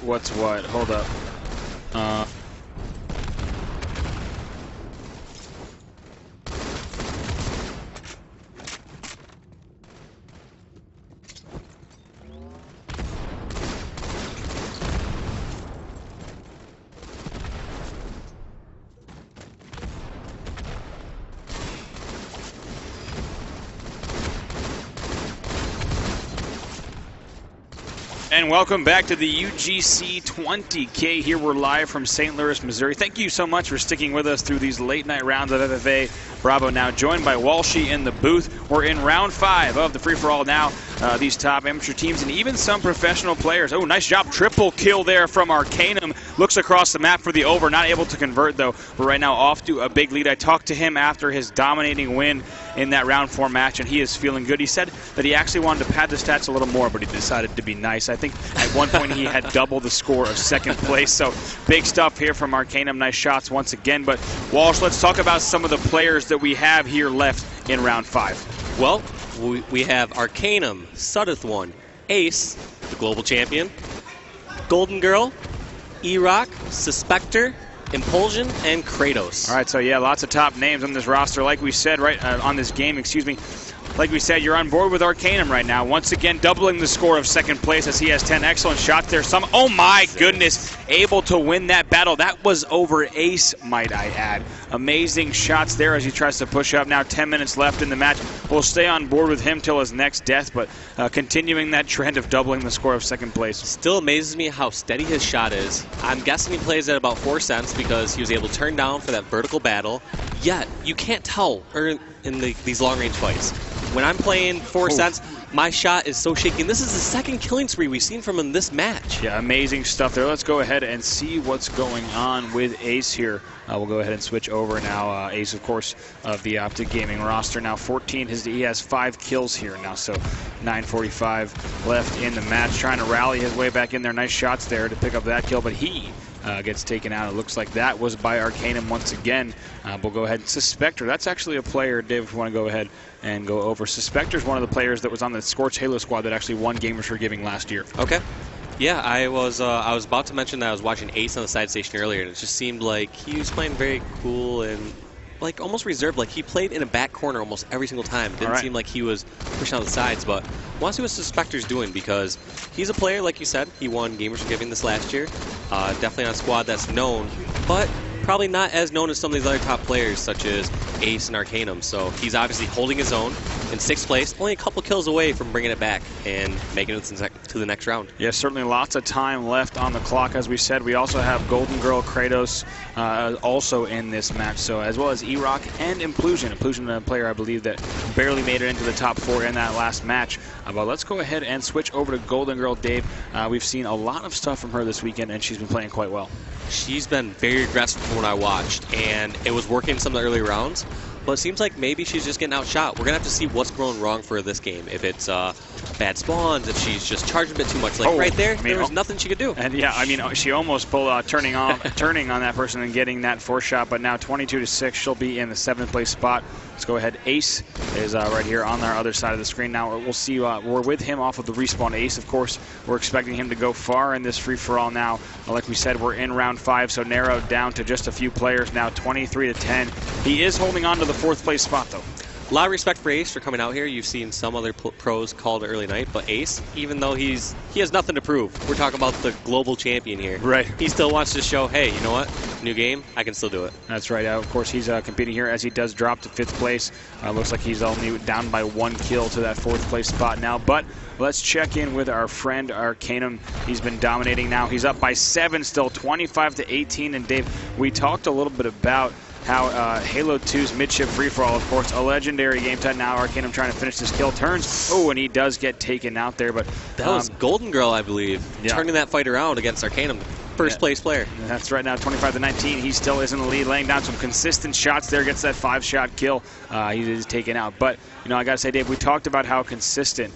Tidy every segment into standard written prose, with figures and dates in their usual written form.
What's what? Hold up. And welcome back to the UGC20k. Here we're live from St. Louis, Missouri. Thank you so much for sticking with us through these late night rounds of FFA Bravo. Now joined by Walshy in the booth. We're in round 5 of the free-for-all now. These top amateur teams and even some professional players. Oh, nice job. Triple kill there from Arcanum. Looks across the map for the over. Not able to convert, though. But right now off to a big lead. I talked to him after his dominating win in that round 4 match, and he is feeling good. He said that he actually wanted to pad the stats a little more, but he decided to be nice. I think at one point he had double the score of 2nd place. So big stuff here from Arcanum. Nice shots once again. But Walsh, let's talk about some of the players that we have here left in round 5. Well, we have Arcanum, SUDDOTH 1, Ace, the global champion, Golden Girl, E-Rock, Suspector, Impulsion, and Kratos. All right, so yeah, lots of top names on this roster. Like we said, right on this game, excuse me. Like we said, you're on board with Arcanum right now. Once again, doubling the score of 2nd place as he has 10 excellent shots there. Oh my goodness, able to win that battle. That was over Ace, might I add. Amazing shots there as he tries to push up. Now 10 minutes left in the match. We'll stay on board with him till his next death, but continuing that trend of doubling the score of 2nd place. Still amazes me how steady his shot is. I'm guessing he plays at about 4 cents because he was able to turn down for that vertical battle. Yet, you can't tell in these long-range fights. When I'm playing 4 cents, my shot is so shaky. And this is the 2nd killing spree we've seen from him in this match. Yeah, amazing stuff there. Let's go ahead and see what's going on with Ace here. We'll go ahead and switch over now. Ace, of course, of the Optic Gaming roster. Now 14. He has 5 kills here now, so 9:45 left in the match. Trying to rally his way back in there. Nice shots there to pick up that kill, but he gets taken out. It looks like that was by Arcanum once again. We'll go ahead and Suspector. That's actually a player, Dave, if you want to go ahead and go over. Suspector's one of the players that was on the Scorch Halo squad that actually won Gamers for Giving last year. Okay. Yeah, I was about to mention that I was watching Ace on the side station earlier, and it just seemed like he was playing very cool and like almost reserved. Like he played in a back corner almost every single time. Didn't seem like he was pushing out the sides, but I want to see what Suspector's doing because he's a player, like you said. He won Gamers for Giving this last year. Definitely on a squad that's known, but probably not as known as some of these other top players such as Ace and Arcanum. So he's obviously holding his own in 6th place, only a couple kills away from bringing it back and making it to the next round. Yeah, certainly lots of time left on the clock. As we said, we also have Golden Girl, Kratos also in this match, so as well as E-Rock and Impulsion. Impulsion, a player I believe that barely made it into the top 4 in that last match. But let's go ahead and switch over to Golden Girl, Dave. We've seen a lot of stuff from her this weekend, and she's been playing quite well. She's been very aggressive from what I watched, and it was working in some of the early rounds. But it seems like maybe she's just getting outshot. We're going to have to see what's going wrong for this game. If it's bad spawns, if she's just charging a bit too much. Like right there, there was nothing she could do. And yeah, I mean, she almost pulled turning on that person and getting that 4th shot. But now 22-6, she'll be in the 7th place spot. Let's go ahead. Ace is right here on our other side of the screen. Now we'll see. We're with him off of the respawn. Ace, of course, we're expecting him to go far in this free-for-all now. Like we said, we're in round 5, so narrowed down to just a few players now, 23-10. He is holding on to the 4th place spot, though. A lot of respect for Ace for coming out here. You've seen some other pros called early night, but Ace, even though he has nothing to prove, we're talking about the global champion here. Right. He still wants to show, hey, you know what? New game, I can still do it. That's right. Of course, he's competing here as he does drop to 5th place. Looks like he's only down by 1 kill to that 4th place spot now. But let's check in with our friend Arcanum. He's been dominating now. He's up by 7 still, 25-18. And Dave, we talked a little bit about how Halo 2's midship free-for-all, of course, a legendary game time. Now Arcanum trying to finish this kill, turns, and he does get taken out there. But that was Golden Girl, I believe, turning that fight around against Arcanum. first place player. That's right now, 25-19. He still is in the lead, laying down some consistent shots there, gets that 5-shot kill. He is taken out. But, you know, I got to say, Dave, we talked about how consistent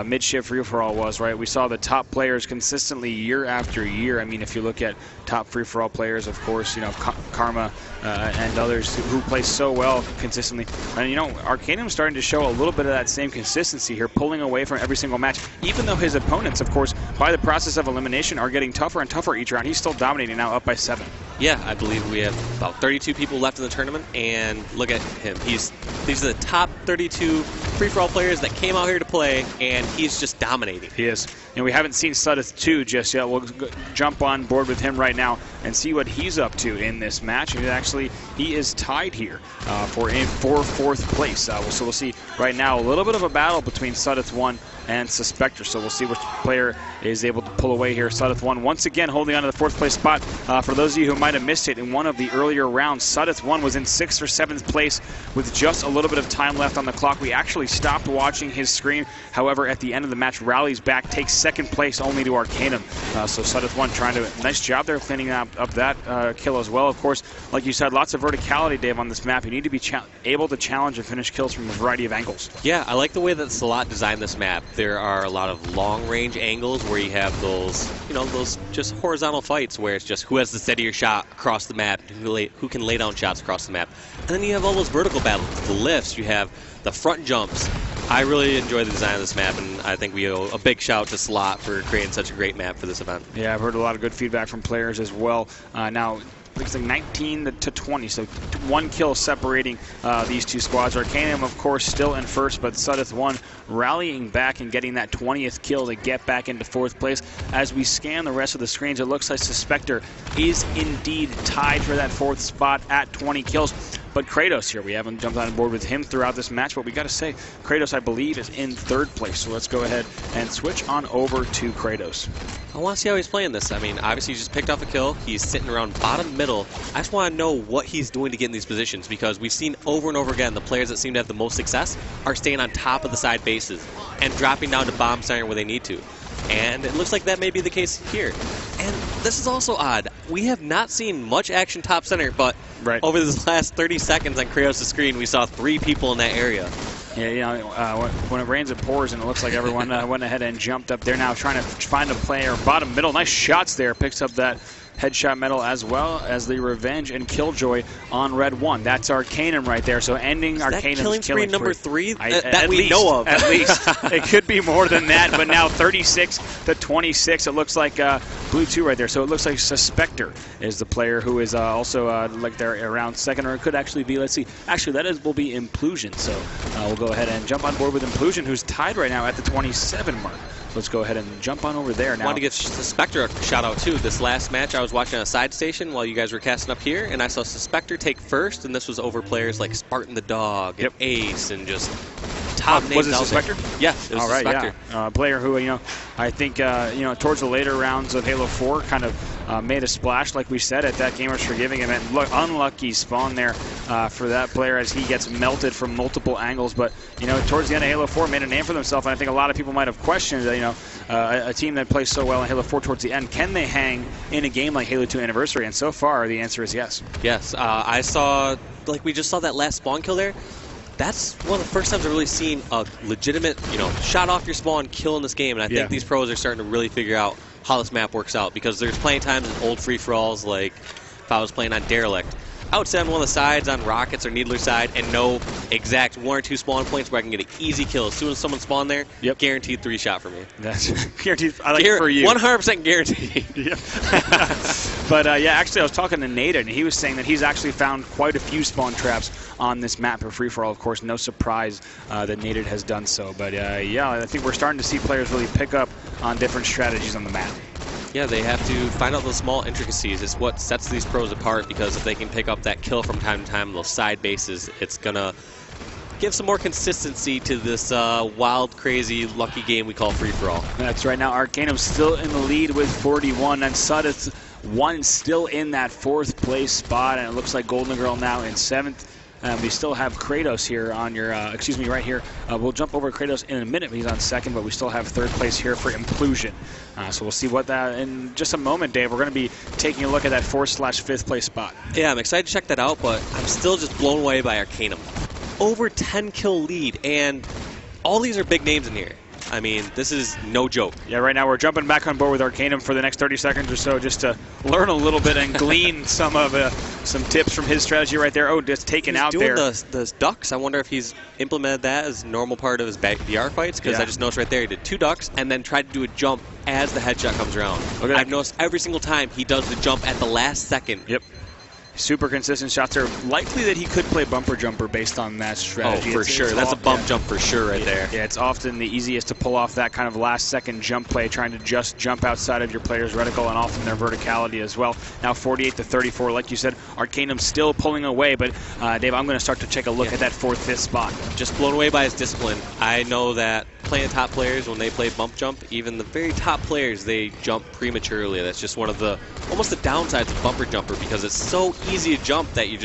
mid-shift free-for-all was, right? We saw the top players consistently year after year. I mean, if you look at top free-for-all players, of course, you know, Karma and others who play so well consistently. And, you know, Arcanum's starting to show a little bit of that same consistency here, pulling away from every single match, even though his opponents, of course, by the process of elimination, are getting tougher and tougher each round. He's still dominating now, up by 7. Yeah, I believe we have about 32 people left in the tournament, and look at him. These are the top 32 free-for-all players that came out here to play, and he's just dominating. He is. And we haven't seen SUDDOTH 2 just yet. We'll jump on board with him right now and see what he's up to in this match. And actually, he is tied here for 4th place. So we'll see right now a little bit of a battle between SUDDOTH 1 and Suspector. So we'll see which player is able to pull away here. SUDDOTH 1 once again holding on to the 4th place spot. For those of you who might have missed it in one of the earlier rounds, SUDDOTH 1 was in 6th or 7th place with just a little bit of time left on the clock. We actually stopped watching his screen. However, at the end of the match, rallies back, takes 2nd place only to Arcanum. So SUDDOTH 1 trying to, nice job there cleaning up that kill as well. Of course, like you said, lots of verticality, Dave, on this map. You need to be able to challenge and finish kills from a variety of angles. Yeah, I like the way that Salat designed this map. There are a lot of long-range angles where you have those, you know, those just horizontal fights where it's just who has the steadier shot across the map, who can lay down shots across the map. And then you have all those vertical battles, the lifts, you have the front jumps. I really enjoy the design of this map, and I think we owe a big shout to Slot for creating such a great map for this event. Yeah, I've heard a lot of good feedback from players as well. Now, looks like 19 to 20, so 1 kill separating these two squads. Arcanum, of course, still in 1st, but SUDDOTH 1 rallying back and getting that 20th kill to get back into 4th place. As we scan the rest of the screens, it looks like Suspector is indeed tied for that 4th spot at 20 kills. But Kratos here, we haven't jumped on board with him throughout this match, but we got to say, Kratos, I believe, is in 3rd place. So let's go ahead and switch on over to Kratos. I want to see how he's playing this. I mean, obviously, he just picked off a kill. He's sitting around bottom middle. I just want to know what he's doing to get in these positions, because we've seen over and over again the players that seem to have the most success are staying on top of the side bases and dropping down to bomb center where they need to. And it looks like that may be the case here. And this is also odd. We have not seen much action top center, but over this last 30 seconds on Kratos' screen, we saw 3 people in that area. Yeah, you know, when it rains, it pours, and it looks like everyone went ahead and jumped up there now, trying to find a player. Bottom middle, nice shots there. Picks up that headshot medal as well as the Revenge and Killjoy on Red 1. That's Arcanum right there. So ending Arcanum's killing spree number 3 that we know of. At least. It could be more than that, but now 36 to 26. It looks like Blue 2 right there. So it looks like Suspector is the player who is also like they're around 2nd, or it could actually be, let's see. Actually, that will be Implusion. So we'll go ahead and jump on board with Implusion, who's tied right now at the 27 mark. Let's go ahead and jump on over there now. I want to give Suspector a shout out too. This last match I was watching on a side station while you guys were casting up here, and I saw Suspector take 1st, and this was over players like Spartan the Dog and Ace and just top names. Was it Suspector? Yeah, it was Suspector. Yeah. A player who, you know, I think, you know, towards the later rounds of Halo 4 kind of made a splash, like we said, at that Gamers Forgiving event. Unlucky spawn there for that player as he gets melted from multiple angles. But, you know, towards the end of Halo 4, made a name for themselves. And I think a lot of people might have questioned, you know, a team that plays so well in Halo 4 towards the end, can they hang in a game like Halo 2 Anniversary? And so far, the answer is yes. Yes. I saw, like we just saw that last spawn kill there. That's one of the first times I've really seen a legitimate, you know, shot off your spawn kill in this game. And I think these pros are starting to really figure out how this map works out, because there's plenty of times in old free-for-alls, like if I was playing on Derelict, I would sit on one of the sides on Rockets or Needler side and know exact 1 or 2 spawn points where I can get an easy kill. As soon as someone spawned there, guaranteed 3-shot for me. That's guaranteed. I like it for you. 100% guaranteed. But yeah, actually, I was talking to Nate, and he was saying that he's actually found quite a few spawn traps on this map for free-for-all. Of course, no surprise that Nate has done so. But yeah, I think we're starting to see players really pick up on different strategies on the map. Yeah, they have to find out the small intricacies. It's what sets these pros apart, because if they can pick up that kill from time to time, those side bases, it's going to give some more consistency to this wild, crazy, lucky game we call free-for-all. That's right. Now Arcanum still in the lead with 41, and SUDDOTH 1 still in that 4th place spot, and it looks like Golden Girl now in 7th. We still have Kratos here on your, excuse me, right here. We'll jump over Kratos in a minute. He's on second, but we still have third place here for Implosion. So we'll see what that, in just a moment, Dave, we're going to be taking a look at that 4/5th place spot. Yeah, I'm excited to check that out, but I'm still just blown away by Arcanum. Over 10 kill lead, and all these are big names in here. I mean, this is no joke. Yeah, right now we're jumping back on board with Arcanum for the next 30 seconds or so just to learn a little bit and glean some tips from his strategy right there. Oh, just taken out there. He's doing the ducks. I wonder if he's implemented that as a normal part of his VR fights, because I just noticed right there he did 2 ducks and then tried to do a jump as the headshot comes around. I've noticed every single time he does the jump at the last second. Yep. Super consistent shots there. Likely that he could play bumper jumper based on that strategy. Oh, for sure. That's a bump jump for sure right there. Yeah, it's often the easiest to pull off that kind of last-second jump play, trying to just jump outside of your player's reticle and often their verticality as well. Now 48-34, like you said, Arcanum still pulling away, but Dave, I'm going to start to take a look at that 4th, 5th spot. Just blown away by his discipline. I know that playing top players, when they play bump jump, even the very top players, they jump prematurely. That's just one of the, almost the downsides of bumper jumper, because it's so easy to jump that you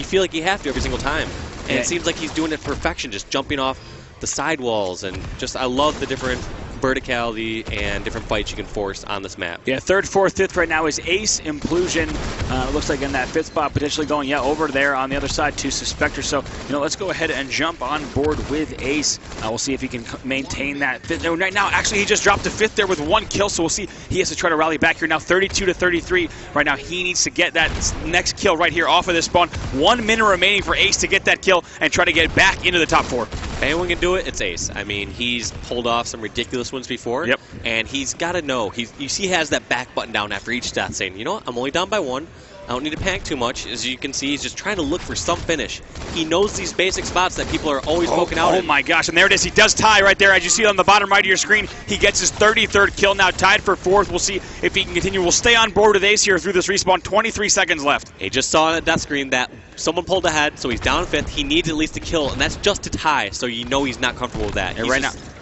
feel like you have to every single time. And it seems like he's doing it to perfection, just jumping off the sidewalls, and just, I love the different verticality and different fights you can force on this map. Yeah, 3rd, 4th, 5th right now is Ace, Implosion. Looks like in that 5th spot, potentially going, over there on the other side to Suspector. So, let's go ahead and jump on board with Ace. We'll see if he can maintain that 5th. No, right now, actually, he just dropped to 5th there with 1 kill, so we'll see. He has to try to rally back here now, 32-33. Right now, he needs to get that next kill right here off of this spawn. 1 minute remaining for Ace to get that kill and try to get back into the top 4. If anyone can do it, it's Ace. I mean, he's pulled off some ridiculous ones before. Yep. And he's got to know. You see, he has that back button down after each death, saying, you know what, I'm only down by 1. I don't need to panic too much. As you can see, he's just trying to look for some finish. He knows these basic spots that people are always poking out. Oh my gosh, and there it is. He does tie right there. As you see on the bottom right of your screen, he gets his 33rd kill, now tied for 4th. We'll see if he can continue. We'll stay on board with Ace here through this respawn. 23 seconds left. He just saw on the death screen that someone pulled ahead, so he's down 5th. He needs at least a kill, and that's just to tie, so you know he's not comfortable with that.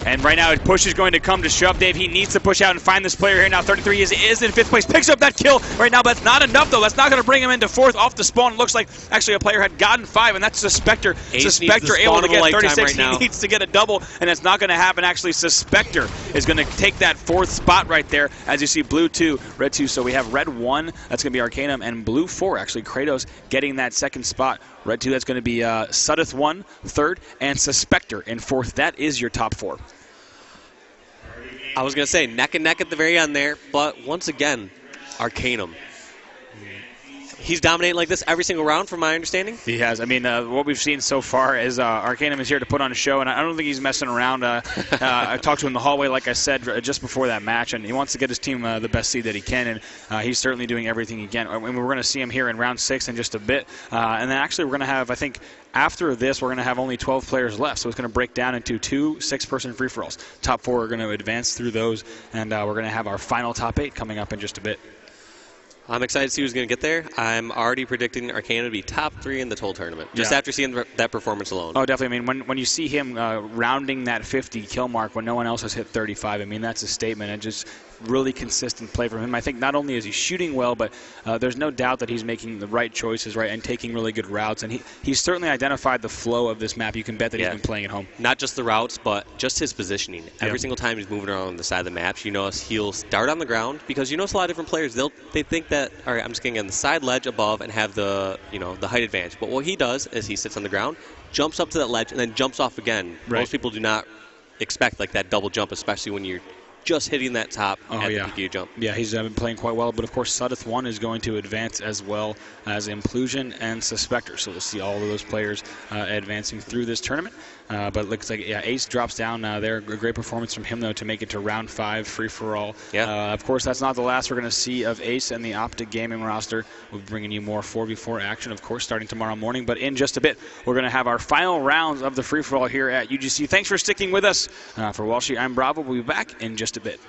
And right now, his push is going to come to shove, Dave. He needs to push out and find this player here now. 33 is in 5th place. Picks up that kill right now, but that's not enough, though. That's not going to bring him into 4th off the spawn. It looks like actually a player had gotten 5, and that's Suspector. Suspector able to get 36. Right now. He needs to get a double, and it's not going to happen. Actually, Suspector is going to take that 4th spot right there. As you see, blue 2, red 2. So we have red 1. That's going to be Arcanum, and blue 4, actually, Kratos getting that 2nd spot. Red 2, that's going to be SUDDOTH 1, 3rd, and Suspector in 4th. That is your top 4. I was going to say neck and neck at the very end there, but once again, Arcanum. He's dominating like this every single round, from my understanding. He has. I mean, what we've seen so far is Arcanum is here to put on a show, and I don't think he's messing around. I talked to him in the hallway, like I said, just before that match, and he wants to get his team the best seed that he can, and he's certainly doing everything he can. And we're going to see him here in round 6 in just a bit. And then actually we're going to have, I think, after this, we're going to have only 12 players left, so it's going to break down into 2 6-person free-for-alls. Top 4 are going to advance through those, and we're going to have our final top 8 coming up in just a bit. I'm excited to see who's going to get there. I'm already predicting Arcanum to be top 3 in the whole tournament, just after seeing that performance alone. Oh, definitely. I mean, when you see him rounding that 50 kill mark when no one else has hit 35, I mean, that's a statement. And just really consistent play from him. I think not only is he shooting well, but there's no doubt that he's making the right choices, right, and taking really good routes. And he's certainly identified the flow of this map. You can bet that he's been playing at home. Not just the routes, but just his positioning. Every single time he's moving around on the side of the map, you notice he'll start on the ground, because you notice a lot of different players, they think that, all right, I'm just going to get on the side ledge above and have the, the height advantage. But what he does is he sits on the ground, jumps up to that ledge, and then jumps off again. Right. Most people do not expect like that double jump, especially when you're just hitting that top at the peak jump. Yeah, he's been playing quite well, but of course SUDDOTH 1 is going to advance as well as Implosion and Suspector, so we'll see all of those players advancing through this tournament. But it looks like, Ace drops down there. A great performance from him, though, to make it to round 5 free-for-all. Yeah. Of course, that's not the last we're going to see of Ace and the Optic Gaming roster. We'll be bringing you more 4v4 action, of course, starting tomorrow morning. But in just a bit, we're going to have our final rounds of the free-for-all here at UGC. Thanks for sticking with us. For Walshy, I'm Bravo. We'll be back in just a bit.